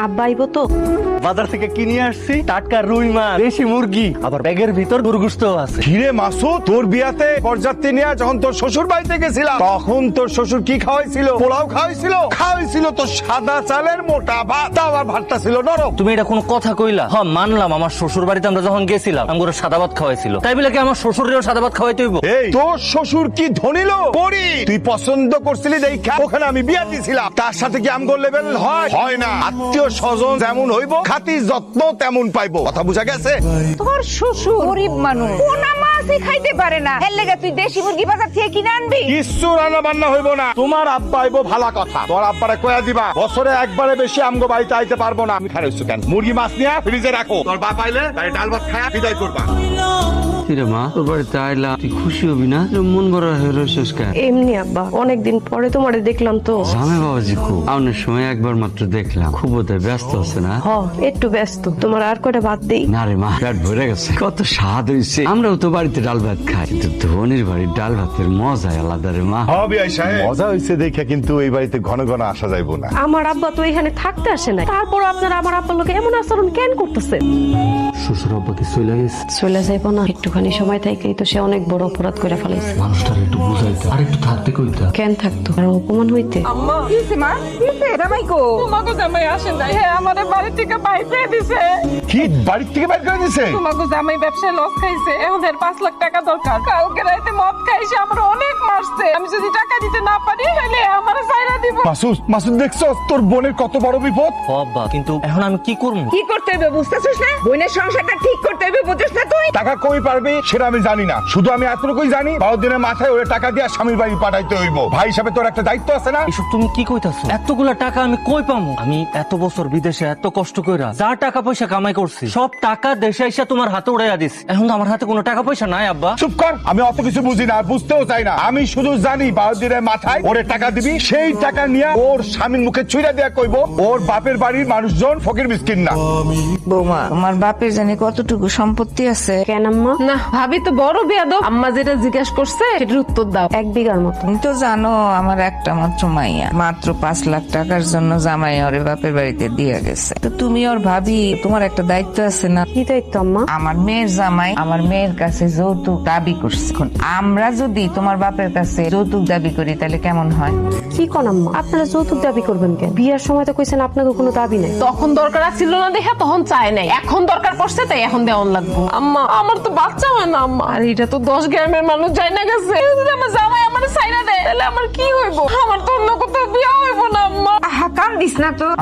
আব্বা আইবো তো? বাজার থেকে কিনে আসছি টাটকা রুই মাছ, দেশি মুরগি, আবার ব্যাগের ভিতর গরুগোশতও আছে। হিরে মাসুদ, তোর বিয়াতে বরযাত্রী নিয়ে যখন তোর শ্বশুর বাড়িতে গেছিলাম তখন তোর শ্বশুর কি খাওয়াইছিল? পোলাও খাওয়াইছিল তো সাদা চালের মোটা ভাত, তাও আবার ভাতটা ছিল নরম। তুমি এটা কোনো কথা কইলা? হ্যাঁ মানলাম, আমার শ্বশুর বাড়িতে আমরা যখন গেছিলাম আমগরে সাদা ভাত খাওয়াইছিল, তাই বলে কি আমার শ্বশুরেও সাদা ভাত খাওয়াইতে হইব? এই তোর শ্বশুর কি ধনী লোক? পরি তুই পছন্দ করছিলি দেখা ওখানে আমি বিয়া দিছিলাম, তার সাথে কি আমগো লেভেল হয় না? আত্মীয় স্বজন যেমন হইব খাতি যত্ন তেমন পাইবো, কথা বুঝা গেছে? তোর শ্বশুর গরিব মানুষ, পোনা মাছই খাইতে পারে না, এর লেগে তুই দেশি মুরগি বাজার থেকে কিনে আনবি? কিচ্ছু রান্না বান্না হইব না। তোমার আব্বা আইবো ভালো কথা, তোর আব্বারে কয়া দিবা বছরে একবারে বেশি আমগো বাড়িতে আইতে পারবো না। আমি খারাইছো কেন? মুরগি মাছ নিয়ে ফ্রিজে রাখো, তোর বাপ আইলে তাই ডাল ভাত খায়া বিদায় করবা। কিরে মা, তোর বাড়িতে আইলাম, তুই খুশি হবি না? মন ভরা হয়ে রয়েছিস কেন? এমনি আব্বা, অনেকদিন পরে তোমারে দেখলাম তো। জামে বাবাজি খুব আউনের সময় একবার মাত্র দেখলাম, খুব বোধহয় ব্যস্ত আছে না? হ, একটু ব্যস্ত। তোমার আর কয়টা ভাত দেই? না রে মা, পেট ভরে গেছে, কত স্বাদ হইছে। আমরাও তো বাড়িতে ডাল ভাত খাই, কিন্তু ধনির বাড়ির ডাল ভাতের মজাই আলাদা রে মা। হবে আইসা মজা হইছে দেখে কিন্তু এই বাড়িতে ঘন ঘন আসা যাইবো না। আমার আব্বা তো এখানে থাকতে আসে নাই, তারপর আপনারা আমার আব্বার লোকে এমন আচরণ কেন করতেছে? শ্বশুর আব্বা কি চলে গেছে? চলে যাইবো না? একটুখানি সময় থেকেই তো সে অনেক বড় অপরাধ করে ফেলাইছে। মানুষটার একটু বুঝাইতে আর একটু থাকতে কইতা। কেন থাকতো? আর অপমান হইতে? আম্মা কিছে মা, কিছে জামাই কো? তোমাকে জামাই আসেন নাই, হ্যাঁ আমাদের বাড়ি থেকে বাইর করে দিছে। কি বাড়ি থেকে বাইর করে দিছে? তোমাকে জামাই ব্যবসায় লস খাইছে, এখন এর 5 লাখ টাকা দরকার। কালকে রাতে মদ খাইছে, আমার অনেক মারছে। আমি যদি টাকা দিতে না পারি তাহলে আমার ছাইরা দিব। মাসুদ দেখছো তোর বোনের কত বড় বিপদ? ও আব্বা, কিন্তু এখন আমি কি করব? কি করতে হবে বুঝতেছিস না? বোনের সংসারটা ঠিক করতে হবে, বুঝছিস না তুই? টাকা কই পারবি সেটা আমি জানি না, শুধু আমি এতটুকুই জানি দিনের মাথায় ওরে টাকা দিয়ে স্বামীর বাড়ি পাঠাইতে হইব। ভাই হিসাবে তোর একটা দায়িত্ব আছে না? এসব তুমি কি কইতাছো? এতগুলা টাকা আমি কই পামু? আমি এত বছর বিদেশে এত কষ্ট কইরা যা টাকা পয়সা কামাই করছি সব টাকা দেশে এসে তোমার হাতে উড়াইয়া দিছি। এখন তো আমার হাতে কোনো টাকা পয়সা নাই আব্বা। চুপ কর, আমি অত কিছু বুঝি না, বুঝতেও চাই না। আমি শুধু জানি দিনের মাথায় ওরে টাকা দিবি, সেই টাকা নিয়ে ওর স্বামীর মুখে ছুঁড়া দেয়া কইব ওর বাপের বাড়ির মানুষজন ফকির মিসকিন না। বৌমা, আমার বাপের জানি কতটুকু সম্পত্তি আছে? কেন আম্মা? না ভাবি তো বড় বেয়াদব, আম্মা যেটা জিজ্ঞেস করছে সেটার উত্তর দাও। 1 বিঘার মতো। তুমি তো জানো আমার একটা মাত্র মাইয়া, মাত্র 5 লাখ টাকার জন্য জামাই ওরে বাপের বাড়িতে দিয়ে গেছে। তো তুমি ওর ভাবি, তোমার একটা দায়িত্ব আছে না? কি দায়িত্ব আম্মা? আমার মেয়ের জামাই আমার মেয়ের কাছে যৌতুক দাবি করছে। এখন আমরা যদি তোমার বাপের কাছে যৌতুক দাবি করি তাহলে কেমন হয়? কি কোন আম্মা, আপনারা যৌতুক দাবি করবেন কেন? বিয়ার সময় তো কইছেন আপনাকে কোনো দাবি নাই। তখন দরকার ছিল না দেখা তখন চায় নাই, এখন দরকার পড়ছে তাই এখন দেওয়ান লাগবো। আম্মা আমার তো বাচ্চা হয় না আম্মা, আর এটা তো 10 গ্রামের মানুষ যায় না গেছে। যদি আমার জামাই আমার ছাইরা দেয় তাহলে আমার কি হইব? আমার তো অন্য কোথাও বিয়া হইব না আম্মা। কান্দিস না তো।